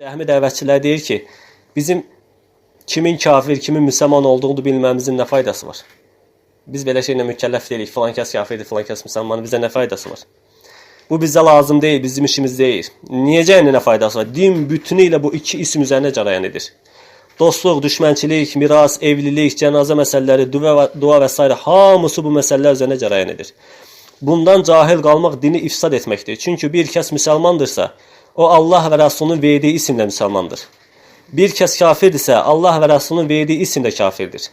Cəhmi dəvətçilər deyir ki, bizim kimin kafir, kimin müsəlman olduğunu bilməmizin nə faydası var? Biz belə şeylə mükəlləf deyilik, filan kəs kafirdir, filan kəs müsəlmandır, bizə nə faydası var? Bu bizə lazım deyil, bizim işimiz deyil. Niyəcə yəni nə faydası var? Din bütünü ilə bu iki isim üzərinə cərəyan edir. Dostluq, düşmənçilik, miras, evlilik, cənazə məsələləri, dua və s. hamısı bu məsələlər üzərinə cərəyan edir. Bundan cahil qalmaq dini ifsad etməkdir. Çünki bir kəs müsəlmandırsa, o Allah və Rəsulunun verdiyi isimlə müsəlmandır. Bir kəs kafirdirsə, Allah və Rəsulunun verdiyi isimlə kafirdir.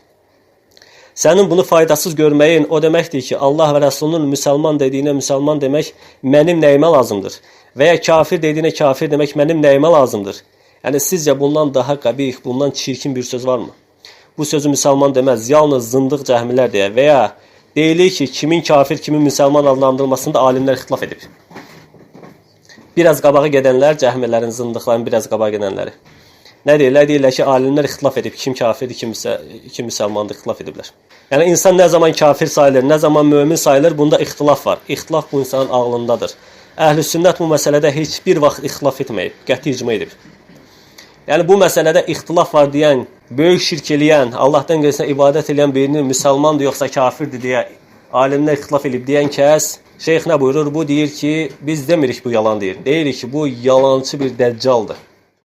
Sənin bunu faydasız görməyin o deməkdir ki, Allah və Rəsulunun müsəlman dediyinə müsəlman demək mənim nəyimə lazımdır. Və ya kafir dediyinə kafir demək mənim nəyimə lazımdır. Yəni, sizcə bundan daha qəbih, bundan çirkin bir söz varmı? Bu sözü müsəlman deməz, yalnız zındıq cəhmilər deyə və ya deyilir ki, kimin kafir, kimin müsəlman adlandırılmasında alimlər ixtilaf edib. Biraz qabağa gedənlər, cəhmilərin, zındıqların biraz qabağa gedənləri. Nə deyirlər? Deyirlər ki, alimlər ixtilaf edib, kim kafirdir, kim müsəlmandır, ixtilaf ediblər. Yəni, insan nə zaman kafir sayılır, nə zaman mömin sayılır, bunda ixtilaf var. İxtilaf bu insanın ağlındadır. Əhl-i sünnət bu məsələdə heç bir vaxt ixtilaf etməyib, qəti icma edib. Yəni, bu məsələdə ixtilaf var deyən, böyük şirk eləyən, Allahdan qeyrisinə ibadət eləyən birinin müsəlmandır, yoxsa kafirdir deyə alimlər ixtilaf edib deyən kəs, şeyx nə buyurur? Bu deyir ki, biz demirik bu yalan deyir. Deyirik ki, bu yalancı bir dəccaldır.